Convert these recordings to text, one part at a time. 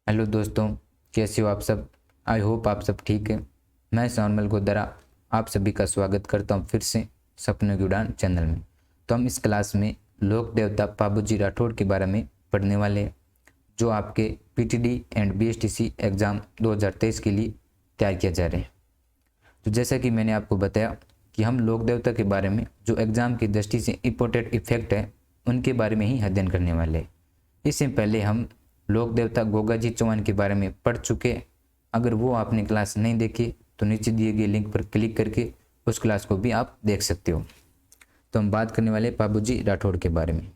Hello दोस्तों, कैसे हो आप सब। आई होप आप सब ठीक है। मैं सौनमल गोदरा आप सभी का स्वागत करता हूं फिर से सपनों की उड़ान चैनल में। तो हम इस क्लास में लोक देवता पाबूजी राठौड़ के बारे में पढ़ने वाले हैं, जो आपके पीटीडी एंड बीएसटीसी एग्ज़ाम 2023 के लिए तैयार किया जा रहे हैं। तो जैसा कि मैंने आपको बताया कि हम लोक देवता के बारे में जो एग्ज़ाम की दृष्टि से इम्पोर्टेंट इफेक्ट है उनके बारे में ही अध्ययन करने वाले हैं। इससे पहले हम लोक देवता गोगाजी चौहान के बारे में पढ़ चुके। अगर वो आपने क्लास नहीं देखी तो नीचे दिए गए लिंक पर क्लिक करके उस क्लास को भी आप देख सकते हो। तो हम बात करने वाले पाबूजी राठौड़ के बारे में।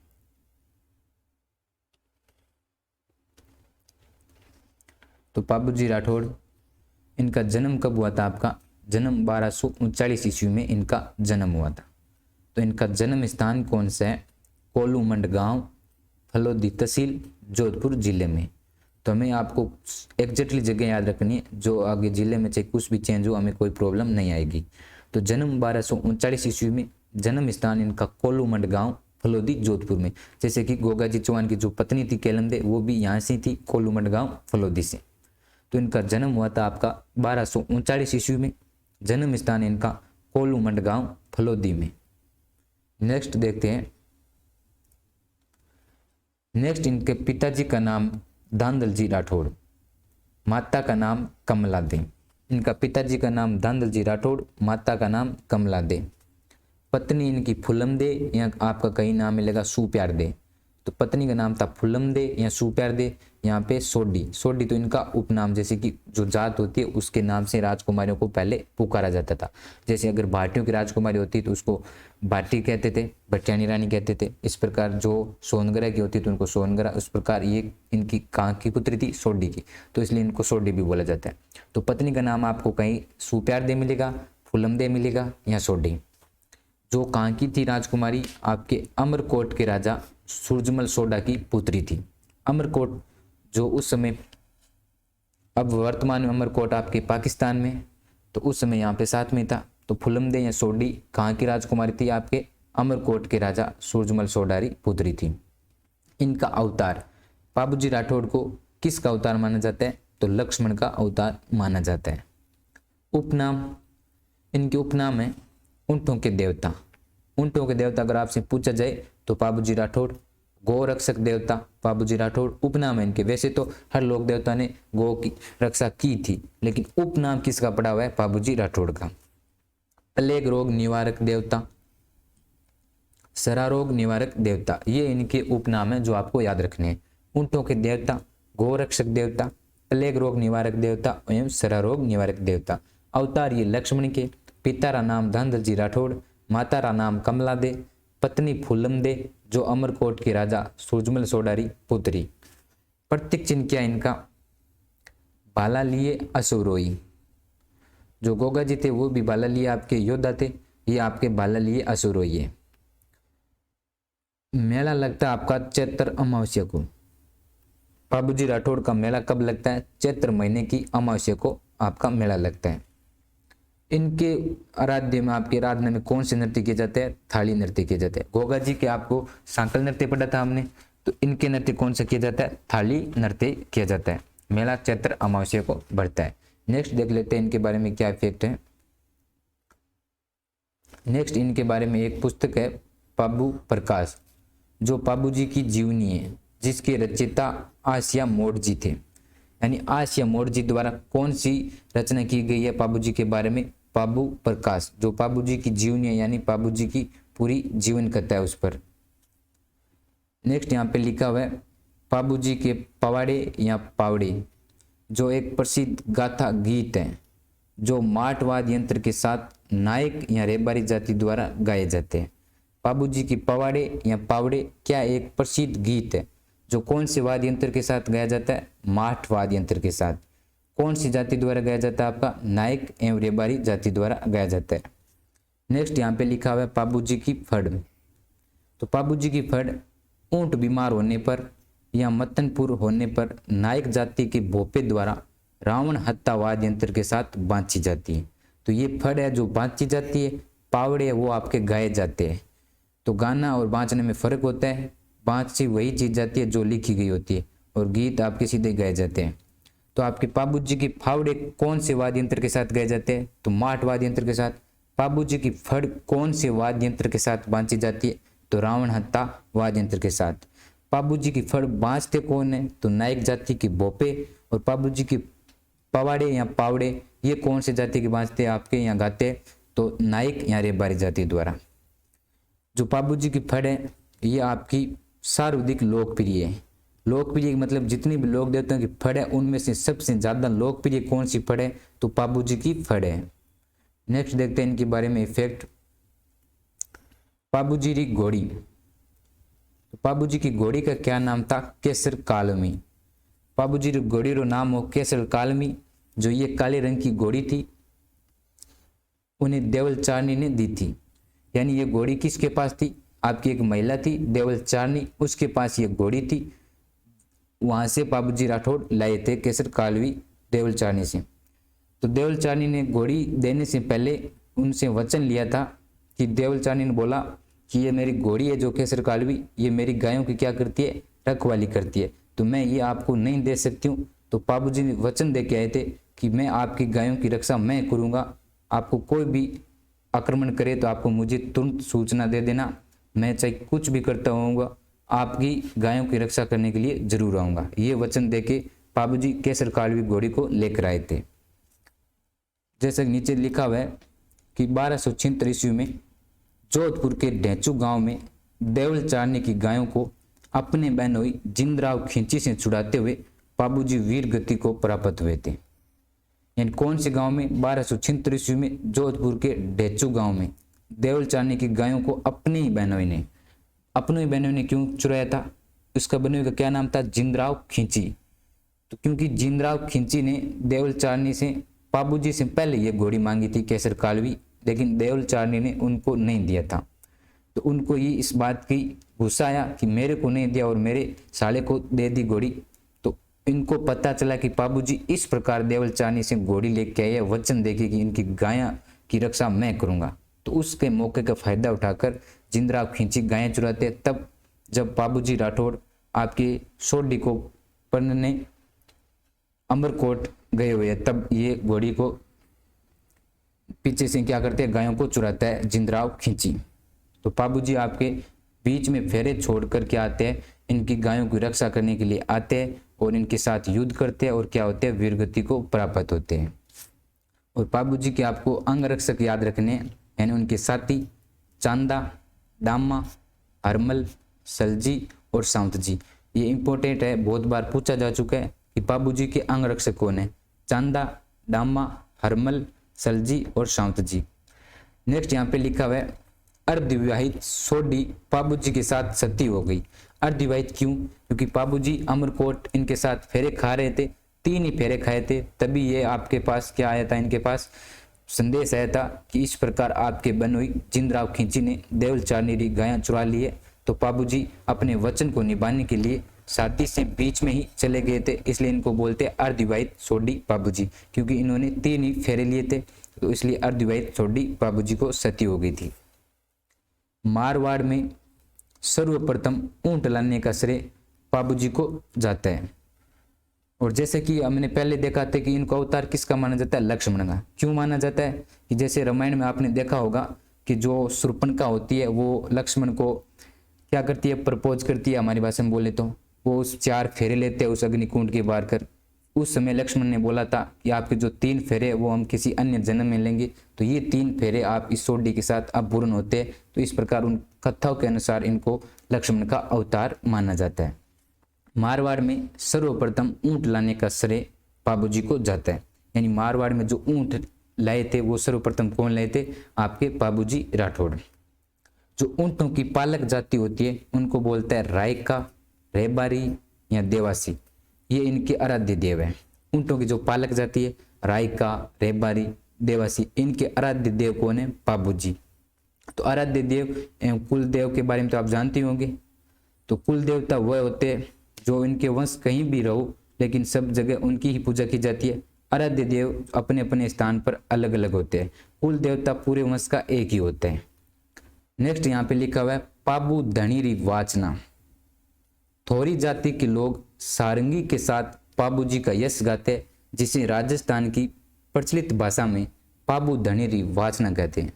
तो पाबूजी राठौड़, इनका जन्म कब हुआ था? आपका जन्म 1239 ईस्वी में इनका जन्म हुआ था। तो इनका जन्म स्थान कौन सा है? कोलूमंड गांव, फलोदी तहसील, जोधपुर जिले में। तो हमें आपको एग्जैक्टली जगह याद रखनी है, जो आगे जिले में चाहे कुछ भी चेंज हो हमें कोई प्रॉब्लम नहीं आएगी। तो जन्म 1239 ईस्वी में, जन्म स्थान इनका कोलूमंड गांव, फलोदी, जोधपुर में। जैसे कि गोगाजी चौहान की जो पत्नी थी केलंदे, वो भी यहाँ से थी, कोलूमंड गांव, फलोदी से। तो इनका जन्म हुआ था आपका 1239 ईस्वी में। जन्म स्थान इनका कोलूमंड गांव, फलोदी में। नेक्स्ट देखते हैं। नेक्स्ट, इनके पिताजी का नाम दांदल जी राठौड़, माता का नाम कमला दे। इनका पिताजी का नाम दांदल जी राठौड़, माता का नाम कमला दे। पत्नी इनकी फुलम दे, या आपका कहीं नाम मिलेगा सुप्यार दे। तो पत्नी का नाम था फुलम दे या सुप्यार दे। यहाँ पे सोडी, सोडी तो इनका उपनाम, जैसे कि जो जात होती है उसके नाम से राजकुमारियों को पहले पुकारा जाता था। जैसे अगर भाटियों की राजकुमारी होती तो उसको भाटी कहते थे, भटियानी रानी कहते थे। इस प्रकार जो सोनगरा की होती तो उनको सोनगरा। उस प्रकार ये इनकी कहाँ की पुत्री थी? सोडी की, तो इसलिए इनको सोडी भी बोला जाता है। तो पत्नी का नाम आपको कहीं सुप्यार दे मिलेगा, फुलम दे मिलेगा या सोडी। जो कहाँ की थी राजकुमारी? आपके अमरकोट के राजा सूरजमल सोडा की पुत्री थी। अमरकोट जो उस समय, अब वर्तमान में अमरकोट आपके पाकिस्तान में, तो उस समय यहाँ पे साथ में था। तो फुलमदे या सोडी कहाँ की राजकुमारी थी? आपके अमरकोट के राजा सूरजमल सोडा की पुत्री थी। इनका अवतार, पाबूजी राठौड़ को किसका अवतार माना जाता है? तो लक्ष्मण का अवतार माना जाता है। उपनाम, इनके उपनाम है ऊंटों के देवता। ऊंटों के देवता अगर आपसे पूछा जाए तो पाबूजी राठौड़। गौ रक्षक देवता पाबूजी राठौड़ उपनाम है इनके। वैसे तो हर लोक देवता ने गौ की रक्षा की थी, लेकिन उपनाम किसका पड़ा हुआ है? पाबूजी राठौड़ का। प्लेग रोग निवारक देवता, सरारोग निवारक देवता, ये इनके उपनाम है जो आपको याद रखने हैं। ऊंटों के देवता, गौ रक्षक देवता, प्लेग रोग निवारक देवता एवं सरारोग निवारक देवता। अवतार ये लक्ष्मण के। पिता का नाम दांदल जी राठौड़, माता का नाम कमला दे, पत्नी फूलम दे, जो अमरकोट के राजा सूरजमल सोडा की पुत्री। प्रतीक चिन्ह क्या इनका? भाला लिए असूरोई। जो गोगा जी थे वो भी भाला लिए आपके योद्धा थे, ये आपके भाला लिए असूरोई है। मेला लगता है आपका चैत्र अमावस्या को। पाबूजी राठौड़ का मेला कब लगता है? चैत्र महीने की अमावस्या को आपका मेला लगता है। इनके आराध्य में, आपके आराधना में कौन से नृत्य किए जाते हैं? थाली नृत्य किए जाते हैं। गोगा जी के आपको सांकल नृत्य पढ़ा था हमने, तो इनके नृत्य कौन सा किया जाता है? थाली नृत्य किया जाता है। मेला चैत्र अमावस्या को बढ़ता है। नेक्स्ट देख लेते हैं इनके बारे में क्या इफेक्ट है। नेक्स्ट इनके बारे में एक पुस्तक है पाबू प्रकाश, जो पाबूजी की जीवनी है, जिसके रचयिता आसिया मोड़ जी थे। यानी आसिया मोड़ जी द्वारा कौन सी रचना की गई है पाबूजी के बारे में? पाबू प्रकाश, जो पाबूजी की जीवनी है, यानी पाबूजी की पूरी जीवन कथा है उस पर। नेक्स्ट यहाँ पे लिखा हुआ है पाबूजी के पवाड़े या पावड़े, जो एक प्रसिद्ध गाथा गीत है, जो माटवाद यंत्र के साथ नायक या रेबारी जाति द्वारा गाए जाते हैं। पाबूजी की पवाड़े या पावड़े क्या एक प्रसिद्ध गीत है, जो कौन से वाद्य यंत्र के साथ गाया जाता है? माठ वाद्य यंत्र के साथ। कौन सी जाति द्वारा गाया जाता है? आपका नायक एवं रेबारी जाति द्वारा गाया जाता है। नेक्स्ट यहाँ पे लिखा हुआ है पाबूजी की फड़। तो पाबूजी की फड़ ऊंट बीमार होने पर या मतनपुर होने पर नायक जाति के भोपे द्वारा रावण हत्या वाद्य यंत्र के साथ बांची जाती है। तो ये फड़ है जो बांची जाती है, पावड़े है वो आपके गाए जाते हैं। तो गाना और बांचने में फर्क होता है। बांची वही चीज जाती है जो लिखी गई होती है, और गीत आपके सीधे गाए जाते हैं। तो आपके पाबूजी की फावड़े कौन से वाद्य यंत्र के साथ गाए जाते हैं? तो माठ वाद्य यंत्र के साथ। पाबूजी की फड़ कौन से वाद्य यंत्र के साथ बांधी जाती है? तो रावण हत्ता वाद्य यंत्र के साथ। पाबूजी की फड़ बांधते कौन है? तो नायक जाति के बोपे। और पाबूजी की पवाड़े या पावड़े ये कौन से जाति के बांधते आपके यहाँ गाते हैं? तो नायक या रेबारी जाति द्वारा। जो पाबूजी की फड़ है ये आपकी सर्वाधिक लोकप्रिय है। लोकप्रिय मतलब जितनी भी लोक देवताओं की फड़ है उनमें से सबसे ज्यादा लोकप्रिय कौन सी फड़ है? तो पाबूजी की फड़ है। नेक्स्ट देखते हैं इनके बारे में इफेक्ट। पाबूजी की घोड़ी। तो पाबूजी की घोड़ी का क्या नाम था? केसर कालमी। पाबूजी की घोड़ी रो नाम हो केसर कालमी। जो ये काले रंग की घोड़ी थी उन्हें देवलचारनी ने दी थी। यानी ये घोड़ी किसके पास थी? आपकी एक महिला थी देवलचारनी, उसके पास ये घोड़ी थी। वहां से पाबूजी राठौड़ लाए थे केसर कालवी देवलचारनी से। तो देवलचारनी ने घोड़ी देने से पहले उनसे वचन लिया था कि देवलचारनी ने बोला कि ये मेरी घोड़ी है जो केसर कालवी, ये मेरी गायों की क्या करती है? रखवाली करती है, तो मैं ये आपको नहीं दे सकती हूँ। तो पाबूजी ने वचन दे के आए थे कि मैं आपकी गायों की रक्षा मैं करूँगा, आपको कोई भी आक्रमण करे तो आपको मुझे तुरंत सूचना दे देना, मैं चाहे कुछ भी करता होऊंगा आपकी गायों की रक्षा करने के लिए जरूर आऊँगा। ये वचन दे के पाबूजी केसर कालवी घोड़ी को लेकर आए थे। जैसे नीचे लिखा हुआ है कि 1276 ईस्वी में जोधपुर के ढेंचू गांव में देवलचारनी की गायों को अपने बहनोई जिंदराव खिंची से छुड़ाते हुए पाबूजी वीर गति को प्राप्त हुए थे। यानी कौन से गांव में? 1276 ईस्वी में जोधपुर के ढेंचू गांव में देवलचारनी की गायों को अपनी ही बहनोई ने क्यों चुराया था? उसका बहनोई का क्या नाम था? जिंदराव खिंची। तो क्योंकि जिंदराव खिंची ने देवलचारनी से पाबूजी से पहले ये घोड़ी मांगी थी केसर कालवी, लेकिन देवलचारनी ने उनको नहीं दिया था। तो उनको ये इस बात की गुस्सा आया कि मेरे को नहीं दिया और मेरे साले को दे दी घोड़ी। तो इनको पता चला कि पाबूजी इस प्रकार देवलचारनी से घोड़ी लेके आए, वचन देके कि इनकी गायों की रक्षा मैं करूंगा। तो उसके मौके का फायदा उठाकर जिंदराव खिंची गायें चुराते। तब जब पाबूजी राठौड़ आपके सोडी को पढ़ने अमरकोट गए हुए तब ये घोड़ी को पीछे से क्या करते हैं? गायों को चुराता है जिंदराव खिंची। तो पाबूजी आपके बीच में फेरे छोड़ कर क्या आते हैं? इनकी गायों की रक्षा करने के लिए आते हैं और इनके साथ युद्ध करते हैं और क्या होते हैं? वीरगति को प्राप्त होते हैं। और पाबूजी के आपको अंग रक्षक याद रखने, यानी उनके साथी चांदा, डामा, हरमल, सलजी और सावंतजी। ये इंपॉर्टेंट है, बहुत बार पूछा जा चुका है कि पाबूजी के अंग रक्षक कौन है? चांदा, डामा, हरमल, सलजी और सावंतजी। नेक्स्ट यहाँ पे लिखा हुआ है अर्धविवाहित सोडी पाबूजी के साथ सती हो गई। अर्धविवाहित क्यों? क्योंकि पाबूजी अमरकोट इनके साथ फेरे खा रहे थे, 3 ही फेरे खाए थे, तभी ये आपके पास क्या आया था? इनके पास संदेश आया था कि इस प्रकार आपके बहनोई जिंदराव खिंची ने देवलचारनी की गायें चुरा ली है। तो पाबूजी अपने वचन को निभाने के लिए शादी से बीच में ही चले गए थे, इसलिए इनको बोलते हैं अर्धविवाहित सोडी पाबूजी, क्योंकि इन्होंने 3 ही फेरे लिए थे। तो इसलिए अर्धविवाहित सोडी पाबूजी को सती हो गई थी। मारवाड़ में सर्वप्रथम ऊंट लाने का श्रेय पाबूजी को जाता है। और जैसे कि हमने पहले देखा था कि इनको अवतार किसका माना जाता है? लक्ष्मण का। क्यों माना जाता है? कि जैसे रामायण में आपने देखा होगा कि जो शूर्पणखा होती है वो लक्ष्मण को क्या करती है? प्रपोज करती है, हमारी भाषा में बोले तो वो उस 4 फेरे लेते हैं उस अग्निकुंड के बाहर कर। उस समय लक्ष्मण ने बोला था कि आपके जो 3 फेरे वो हम किसी अन्य जन्म में लेंगे, तो ये 3 फेरे आप इस सोडी के साथ अब पूर्ण होते हैं। तो इस प्रकार उन कथाओं के अनुसार इनको लक्ष्मण का अवतार माना जाता है। मारवाड़ में सर्वप्रथम ऊंट लाने का श्रेय पाबूजी को जाता है। यानी मारवाड़ में जो ऊंट लाए थे वो सर्वप्रथम कौन लाए थे? आपके पाबूजी राठौड़। जो ऊंटों की पालक जाति होती है उनको बोलता है रायका, रेबारी या देवासी। ये इनके आराध्य देव है। ऊंटों की जो पालक जाति है रायका, रेबारी, देवासी, इनके आराध्य देव कौन है? पाबूजी। तो आराध्य देव एवं कुल देव के बारे में तो आप जानते होंगे। तो कुल देवता वह होते हैं जो इनके वंश कहीं भी रहो लेकिन सब जगह उनकी ही पूजा की जाती है। आराध्य देव अपने अपने स्थान पर अलग अलग होते हैं। कुल देवता पूरे वंश का एक ही होता है। नेक्स्ट यहाँ पे लिखा हुआ है पाबू धनीरी वाचना। थोरी जाति के लोग सारंगी के साथ पाबूजी का यश गाते, जिसे राजस्थान की प्रचलित भाषा में पाबू धनीरी वाचना कहते हैं।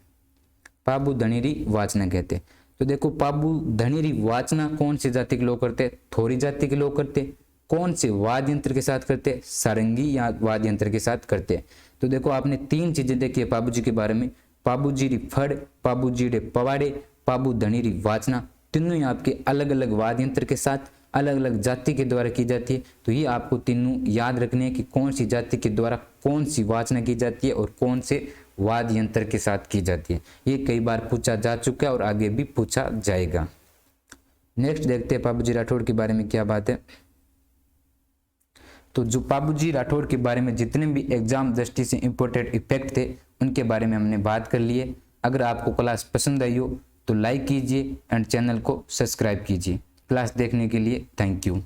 पाबू धनीरी वाचना कहते हैं। तो देखो, पाबू धनीरी वाचना कौन सी जाति के लोग करते? थोरी जाति के लोग करते। कौन से वाद्य यंत्र के साथ करते? सारंगी या वाद्य यंत्र के साथ करते। तो देखो, आपने 3 चीजें देखी है पाबूजी के बारे में, पाबूजी री फड़, पाबूजी रे पवाड़े, पाबू धनीरी वाचना। तीनों ही आपके अलग अलग वाद्य यंत्र के साथ अलग अलग जाति के द्वारा की जाती है। तो ये आपको तीनों याद रखने हैं कि कौन सी जाति के द्वारा कौन सी वाचना की जाती है और कौन से वाद्य यंत्र के साथ की जाती है। ये कई बार पूछा जा चुका है और आगे भी पूछा जाएगा। नेक्स्ट देखते हैं पाबूजी राठौड़ के बारे में क्या बात है। तो जो पाबूजी राठौड़ के बारे में जितने भी एग्जाम दृष्टि से इंपॉर्टेंट इफेक्ट थे उनके बारे में हमने बात कर लिए। अगर आपको क्लास पसंद आई हो तो लाइक कीजिए एंड चैनल को सब्सक्राइब कीजिए। क्लास देखने के लिए थैंक यू।